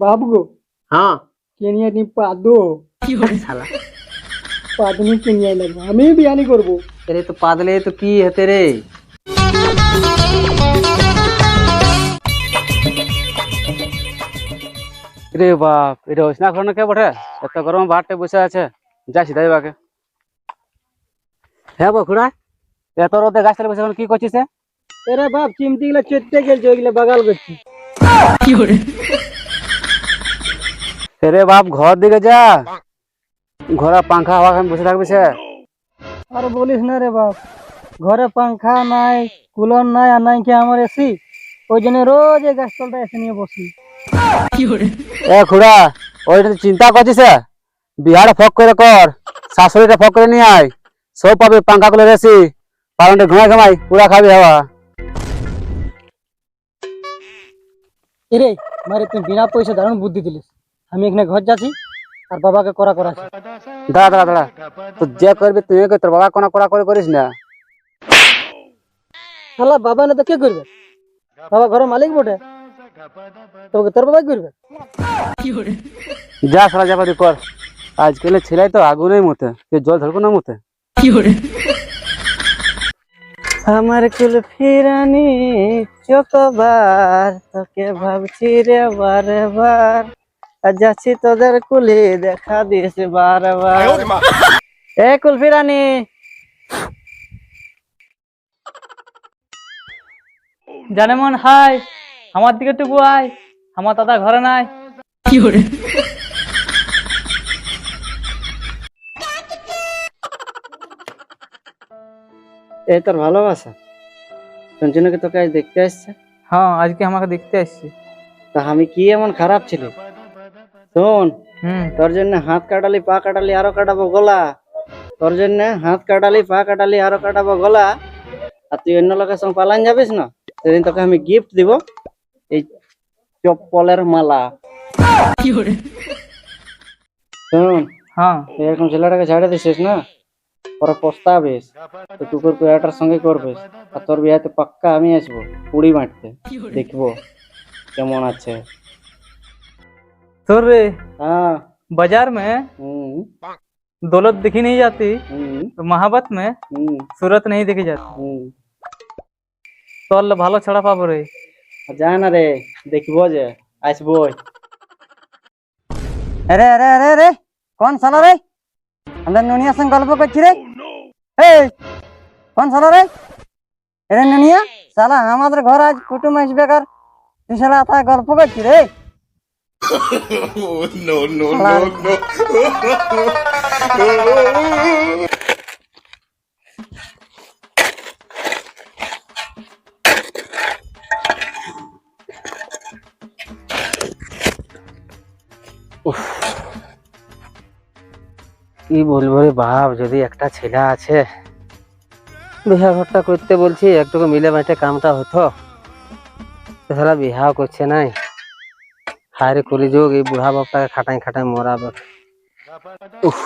बाबू को हाँ কেনিয়া নি পাদো साला পাদনি কেনিয়া লাগবে আমি বিয়ানি করব तेरे तो पादले तो की है तेरे রে বাপ এটা হইস না এখন কে বটে এত গরম ভাতটা বসে আছে যা সিধাই বাকে হ্যাঁ বখুড়া এত রোদে গাছ তলে বসে এখন কি করছিস রে? এরে বাপ চিমটি গুলা চটতে গেলছে ওইগুলা বাগাল করছি রে বাপ ঘর দিকে যা ঘরে পাঙ্খা হাওয়া খান বসে থাকবি সে আর বলিস না রে বাপ ঘরে পাংখা নাই কুলার নাই আর নাই কি আমার এসি ওই জন্য রোজ এই গাছ তলটা এসে নিয়ে বসি এ খুড়া ওইটা তো চিন্তা করছিস বিহারে ফক করে কর শাশুড়িটা ফক করে নিয়ে আয় সব পাবে পাঙ্খা গুলো রেসি পালনটা ঘুমাই ঘুমাই পুরা খাবি হাওয়া এরে মারে তুই বিনা পয়সা দারুণ বুদ্ধি দিলিস আমি এখানে ঘর যাচ্ছি আর বাবাকে করা করাছি দাঁড়া দাঁড়া দাঁড়া তো যে করবি তুই কর তোর বাবা কোনা করা করে করিস না শালা বাবা না তো কে করবে বাবা ঘরের মালিক বটে তোকে তোর বাবাই করবে যা সারা যা পারি কর আজকাল ছেলে তো আগুনের মতে কেউ জল ধরবো না মতে আমার কুল ফিরানি চকবার তোকে ভাবছি রে বারে বার আর যাচ্ছি তোদের কুলি দেখা দিস বারবার এ কুল ফিরানি জানে মন হাই আমার দিকে টুকু আয় আমার দাদা ঘরে নাই এই তোর ভালোবাসা শুনছি নাকি তোকে আজ দেখতে আসছে হ্যাঁ আজকে আমাকে দেখতে আসছে তা আমি কি এমন খারাপ ছিল শোন তোর জন্য হাত কাটালি পা কাটালি আরো কাটাবো গলা তোর জন্য হাত কাটালি পা কাটালি আরো কাটাবো গলা আর তুই অন্য লোকের সঙ্গে পালান যাবিস না সেদিন তোকে আমি গিফট দিব এই চপ্পলের মালা শোন হ্যাঁ তুই এরকম ছেলেটাকে ছেড়ে দিছিস না পরে পস্তাবিস তো টুকুর কুয়াটার সঙ্গে করবিস আর তোর বিয়েতে পাক্কা আমি আসবো পুড়ি মারতে দেখবো কেমন আছে सुन रे हाँ बाजार में दौलत दिखी नहीं जाती तो मोहब्बत में सूरत नहीं देखी जाती तो अल्लाह ভালো ছড়া পাবো রে যা না রে দেখবো যে আসবো अरे अरे अरे अरे कौन साला रे আমরা নুনিয়া সঙ্গে গল্প করছি রে এই কোন সালা রে এরে নুনিয়া সালা আমাদের ঘর আজ কুটুম আসবে কার তুই শালা তা গল্প করছি রে no, no, no, no. কি বলবো রে বাপ যদি একটা ছেলে আছে বিহা ঘরটা করতে বলছি একটুকু মিলে মাঠে কামটা হতো সারা বিহাও করছে নাই হায়রে কলিযুগ এই বুড়া বাপটাকে খাটাই খাটাই মরাবে উফ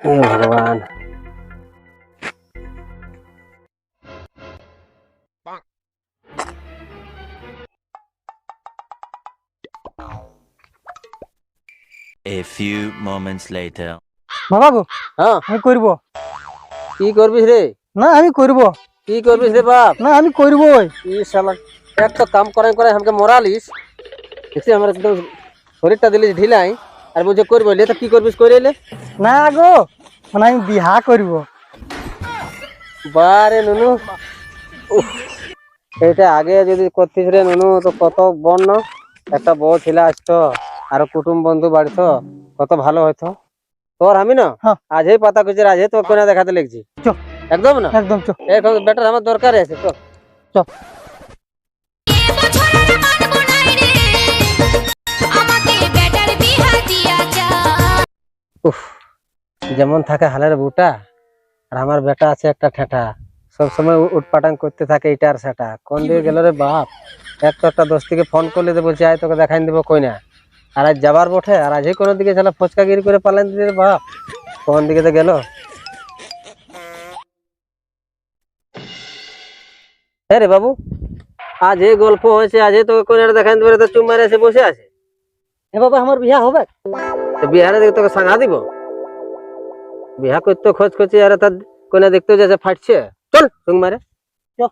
হে ভগবান A few moments later. বাবা গো হ্যাঁ আমি করব কি করবিস রে না আমি করব কি করবিস রে বাপ না আমি করবই ই শালা এক তো কাম করাই করাই আমাকে মরালিস দেখছি আমার একদম শরীরটা দিলিস ঢিলাই আর বলছে করবো লে তো কি করবিস করে এলে না গো মানে আমি বিহা করব বারে নুনু উফ, এটা আগে যদি করতিস রে নুনু তো কত বন্য একটা বউ ছেলে আসতো আর কুটুম বন্ধু বাড়িতো কত ভালো হইতো তোর আমি না হ্যাঁ। আজই পাতা কুচির আজই তো কোনা দেখাতে লেগছি চল একদম না একদম চল এখন বেটার আমার দরকার আছে তো চল উফ যেমন থাকে হালের বুটা আর আমার বেটা আছে একটা ঠেটা সবসময় উটপাটাং করতে থাকে ইটার সেটা কোন দিকে গেল রে বাপ এক তো একটা দোস্তিকে ফোন করলে তো বলছে আয় তোকে দেখাই দেবো কই না আর আজ যাবার বটে আর আজই কোনো দিকে ছেলে ফচকাগিরি করে পালান দিতে রে বাপ কোন দিকে তো গেল রে বাবু আজ এই গল্প হয়েছে, আজ তোকে কোনাটা দেখাই দেবে, তো চুপ মারে এসে বসে আছে। এ বাবা আমার বিয়া হবে? তো বিহারে দেখে তোকে সাঙ্গা দিব? বিহা করতে খোঁজ করছি, আরে তার কোনা দেখতে যাচ্ছে ফাটছে। চল চুপ মারে চল।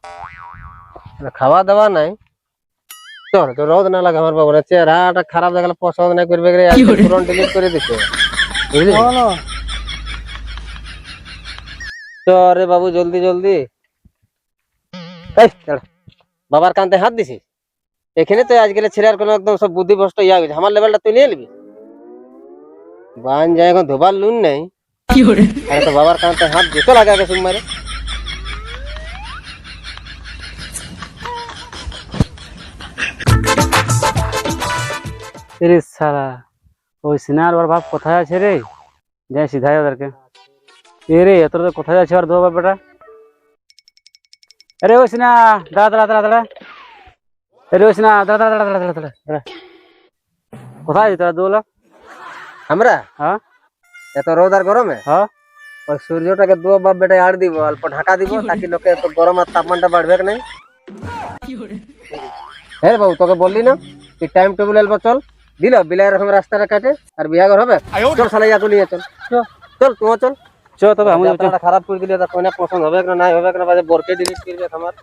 খাওয়া দাওয়া নাই, চল। তো রোদ না লাগে আমার বাবু, চেহারাটা খারাপ দেখালে পছন্দ নাই করবে, পুরন ডিলিট করে দিচ্ছে, বুঝলি? রে বাবু জলদি জলদি। এই দাঁড়া, বাবার কান্তে হাত দিছিস? এখানে তো আজকাল ছেলের কোনো একদম সব বুদ্ধি ভ্রষ্ট ইয়া গেছে, আমার লেভেলটা তুই নিয়ে নিবি? বান যায় এখন ধোবার লুন নেই, আরে তো বাবার কান্তে হাত দিয়ে চল আগে আগে সুম মারে। রে সারা, ওই সিনার ওর বাপ কোথায় আছে রে? যাই সিধাই ওদেরকে। এ রে এত কোথায় আছে ওর দো বাপ বেটা? আরে ওই সিনা, দাঁড়া দাঁড়া দাঁড়া দাঁড়া। আরে ওই সিনা, দাঁড়া দাঁড়া দাঁড়া দাঁড়া দাঁড়া দাঁড়া। কোথায় তোরা দো লোক? আমরা হ্যাঁ এত রোদ আর গরমে হ্যাঁ ওই সূর্যটাকে দু বাপ বেটা আড় দিব, অল্প ঢাকা দিব, তাকি লোকে এত গরম আর তাপমানটা বাড়বে নাই। হ্যাঁ বাবু, তোকে বললি না তুই টাইম টেবিল এলবা চল, দিল বিলাই রকম রাস্তাটা কাটে আর বিয়াগর হবে। চল সালাই ইয়াকে নিয়ে চল, চল তুই চল। চ তবে আমি যাত্রাটা খারাপ করে দিলে তার কোনে পছন্দ হবে না নাই হবে না, বাজে বরকে ডিলিট করবে আমার।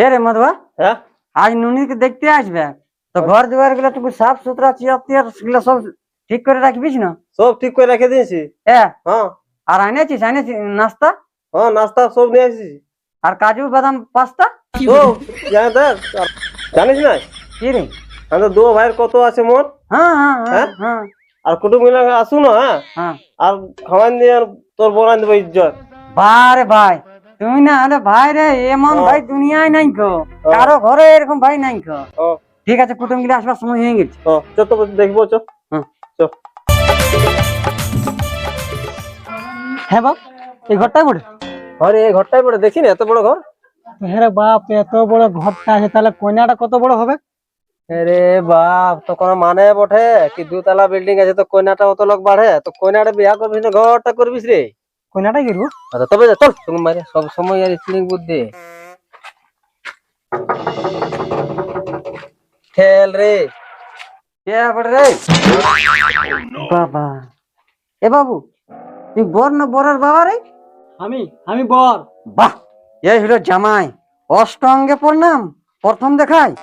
এ রে মধুয়া, হ্যাঁ আজ নুনিকে দেখতে আসবে, তো ঘর দুয়ার গুলো একটু সাফ সুতরা চেয়ার টিয়ার গুলো সব ঠিক করে রাখবিস না? সব ঠিক করে রেখে দিয়েছি। হ্যাঁ। হ্যাঁ আর আনেছিস নাস্তা? হ্যাঁ নাস্তা সব নিয়ে আসিস। আর কাজু বাদাম পাস্তা? সব জানে দেখ, জানিস না কি রে? আমাদের দু ভাইয়ের কত আছে মোট। হ্যাঁ হ্যাঁ হ্যাঁ হ্যাঁ আর কুটুম মিলে আসু না, হ্যাঁ হ্যাঁ। আর খাওয়ান দিয়ে আর তোর বনান দেবো ইজ্জত। বারে ভাই, তুমি না হলে ভাই রে, এমন ভাই দুনিয়ায় নাই গো, কারো ঘরে এরকম ভাই নাই গো। ঠিক আছে, কুটুম গিলে আসবার সময় হয়ে গেছে। চল তো দেখবো, চল। চল। হ্যাঁ বাপ, এই ঘরটাই বটে? আরে এই ঘরটাই বড়, দেখি না এত বড় ঘর। হ্যাঁ বাপ, এত বড় ঘরটা আছে, তাহলে কন্যাটা কত বড় হবে? আরে বাপ, তো কোনো মানে বটে কি? দুতলা বিল্ডিং আছে, তো কন্যাটা অত লোক বাড়ে, তো কন্যাটা বিয়া করবিস না ঘরটা করবিস রে? কন্যাটাই করবো। আচ্ছা তবে যা, চল তুমি মারে সব সময় আর স্লিং বুদ্ধি খেল রে। কে বটে রে? বাবা, এ বাবু, তুই বর না বরের বাবা রে? আমি বর। বাহ, এই হলো জামাই, অষ্টঙ্গে প্রণাম প্রথম দেখাই।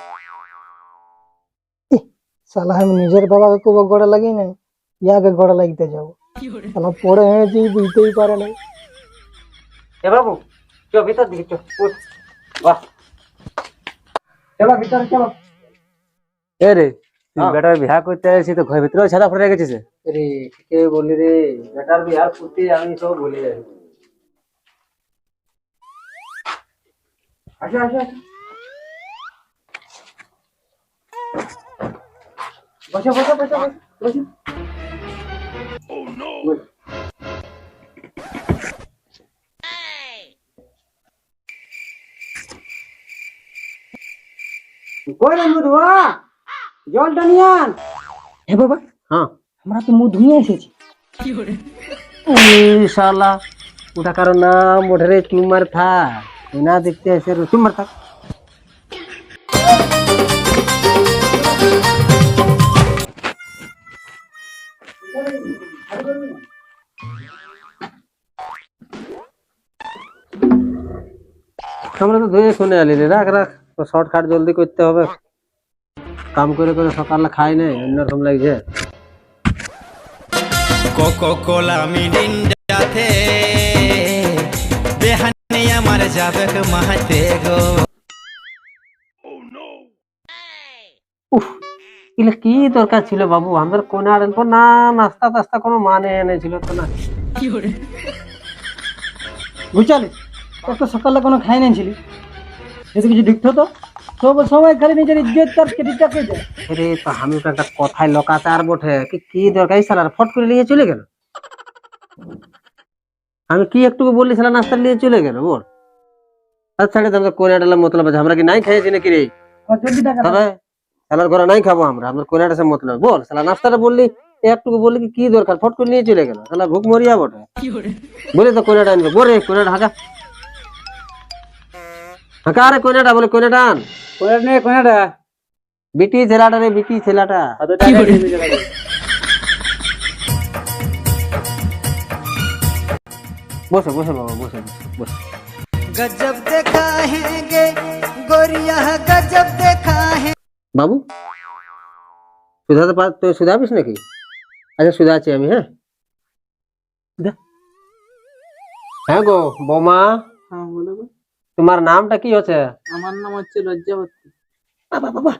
সালা আমি নিজের বাবাকে খুব গড়ে লাগি না, ইয়াকে গড়ে লাগতে যাবো। সালা পড়ে হয়েছি বুঝতেই পারে না। এ বাবু, চল ভিতর দিকে চল, উঠ। বাহ, চলো ভিতরে চলো। এ রে তুই বেটার বিয়া করতে আসি, তো ঘর ভিতরে ছাদা পড়ে গেছিস। রে ঠিকই বললি রে, বেটার বিহার করতে আমি সব ভুলে যাই। আসো আসো আসো। বসো বসো বসো বসো বসো। কই রে মধুয়া, জলটা নিয়ে আন। হে বাবা, হ্যাঁ আমরা তো মুখ ধুয়ে এসেছি। শালা ওটা কারণ নাম ওঠে রে, চুমার থা না দেখতে এসে চুমার থাক। আমরা তো ধুয়ে শুনে আলি রে, রাখ রাখ, শর্টকাট জলদি করতে হবে, কাম করে করে সকালে খাই নাই, অন্যরকম লাগছে। কোকোকোলা মিরিন্ডাতে বেহানি আমার যাবে মাহাতে গো। এগুলো কি দরকার ছিল বাবু? আমাদের কোনে আনবো না, নাস্তা টাস্তা কোনো মানে এনেছিল তো না। বুঝলি, এত সকালে কোনো খাই নাই ছিলি, যদি কিছু ঢুকতো তো সব সময় খালি নিজের ইজ্জত তার কেটিটা কে যায়। আরে তো আমি তো একটা কথাই লকাতে আর বটে, কি দরকার? সালার ফট করে নিয়ে চলে গেল। আমি কি একটু বললি, সালা নাস্তা নিয়ে চলে গেল ওর। আচ্ছা আমাদের কোনে ডালা মতলব আছে, আমরা কি নাই খাইছি নাকি রে? জলদি টাকা তবে সালার ঘরে নাই খাবো আমরা, আমার কোনে ডাসে মতলব বল। সালা নাস্তাটা বললি একটু বললি কি দরকার? ফট করে নিয়ে চলে গেল, সালা ভুক মরিয়া বটে। বলে তো কোনেটা আনবে, বলে কোনে ঢাকা। ফাঁকা রে কোনাটা বলে কোনাটা আন কোনটা নে কোনটা বিটি ছেলাটা রে বিটি ছেলাটা অত টাকা দিয়ে দিতে পারি। বসো বসো বাবা বসো বসো गजब देखा है गे गोरिया गजब देखा है। বাবু সুধাতে তুই সুধাবিস নাকি? আচ্ছা সুধাচ্ছি আমি। হ্যাঁ হ্যাঁ গো বৌমা, হ্যাঁ বলো গো। তোমার নামটা কি হচ্ছে? আমার নাম হচ্ছে লজ্জাবতী। বাবা বাবা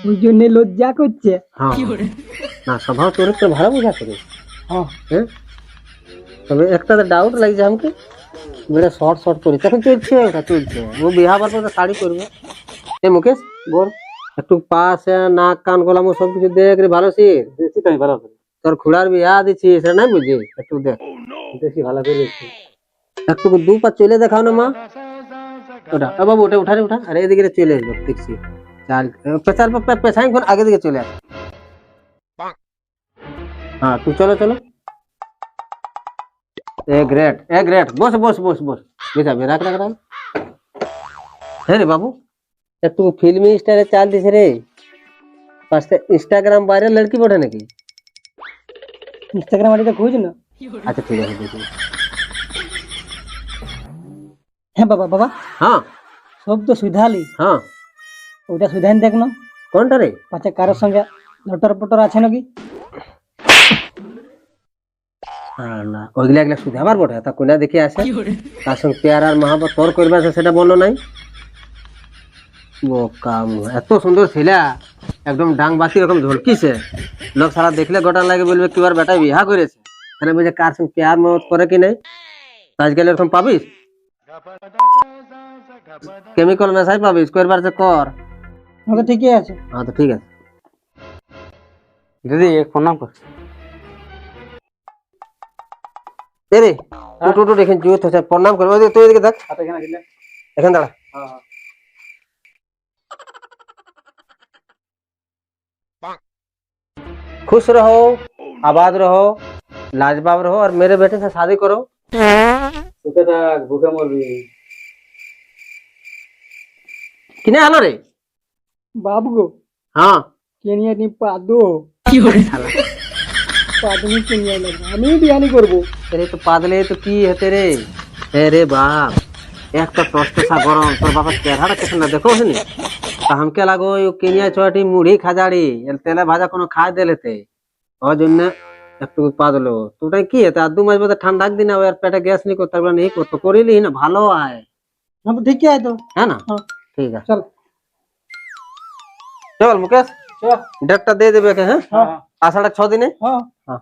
ওই জন্য লজ্জা করছে। হ্যাঁ না স্বভাব চরিত্র ভালো বুঝাচ্ছে রে। হ্যাঁ হ্যাঁ তবে একটা ডাউট লাগছে আমাকে, বেটা শর্ট শর্ট করি এখন চলছে, ওটা চলছে ও বিহার পর পর শাড়ি করবে। এ মুকেশ বল একটু পাশে নাক কান গলা মুখ সবকিছু দেখ রে ভালো সে। দেখছি তো আমি ভালো করে। তোর খুড়ার বিয়া দিচ্ছি সেটা নাই বুঝি, একটু দেখ দেখছি ভালো করে দেখছি। একটু দু পা চলে দেখাও না মা। ওটা বাবু ওটা উঠা রে উঠা, আরে এদিকে রে চলে আসবো দেখছি চাল পেছার পেছাই কোন আগে দিকে চলে আস। হ্যাঁ তুই চলো চলো। এ গ্রেট বস বস বস বস বিছাবে রাখ রাখ রাখ। হ্যাঁ রে বাবু একটু ফিল্মি স্টাইলে চাল দিছে রে, পাশে ইনস্টাগ্রাম ভাইরাল লড়কি বটে নাকি? ইনস্টাগ্রাম আইডিটা খুঁজ না। আচ্ছা ঠিক আছে দেখি। হ্যাঁ বাবা বাবা হ্যাঁ সব তো সুধালি, হ্যাঁ ওইটা সুধাইন দেখ না কোনটা রে? পাছে কারোর সঙ্গে লটর পটর আছে নাকি। না ওইগুলা এগুলা সুধাবার বটে, তা কোনা দেখে আসে তার সঙ্গে পেয়ার আর মহাবত তোর করবে আছে সেটা বললো নাই। ও কাম এত সুন্দর ছেলে একদম ডাং বাতি এরকম ঝলকিছে, লোক সারা দেখলে গোটা লাগে বলবে কি আর বেটা বিহা করেছে। তাহলে বুঝে কার সঙ্গে পেয়ার মহবত করে কি নাই। আজকাল এরকম পাবিস কেমিক্যাল মেশাই পাবিস, করবার যে কর। আমার তো ঠিকই আছে। হ্যাঁ তো ঠিক আছে। দিদি এক প্রণাম কর। রে টুটু টুটু এখানে জুত হচ্ছে প্রণাম করবে, তুই এদিকে দেখ হাতে এখানে দিলে। এখানে দাঁড়া। खुश रहो, आबाद रहो, लाजवाब रहो और मेरे बेटे से शादी करो। সুখে থাক ভুখে মরবি। किने आलो रे? বাবু গো हाँ কেনিয়া নি পাদো পাদমি কেনিয়া লাগে আমি বিয়ানি করব। तेरे तो पादले तो की है तेरे। अरे बाप एक तो टोस्ट सा गरम তোর বাবা চেহারা কেমন না দেখো হনি তা हमके লাগো यो केनिया चोटी मुड़ी खाजाड़ी এর তেলে ভাজা কোনো খাই দেলেতে ওর জন্য একটু পাদলো তোটাই কি এটা দু মাস বাদে ঠান্ডা দিন আর পেটে গ্যাস নি করতে পারবে না এই করতে করিলি না ভালো আয় হ্যাঁ তো ঠিকই আছে তো। है ना। हाँ। ठीक है চল चल मुकेश চল। डेटটা দিয়ে দেবে কে? হ্যাঁ হ্যাঁ আষাঢ় 6 দিনে। হ্যাঁ হ্যাঁ।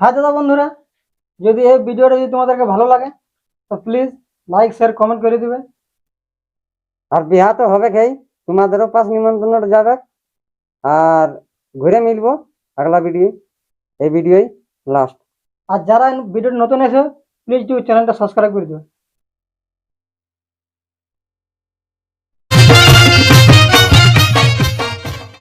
হ্যাঁ দাদা বন্ধুরা, যদি এই ভিডিওটা যদি তোমাদেরকে ভালো লাগে তো প্লিজ লাইক শেয়ার কমেন্ট করে দিবে। আর বিহা তো হবে খাই, তোমাদেরও পাশ নিমন্ত্রণ যাবে। আর ঘুরে মিলবো আগলা ভিডিও, এই ভিডিওই লাস্ট। আর যারা ভিডিওটা নতুন এসে প্লিজ চ্যানেলটা সাবস্ক্রাইব করে দিবে।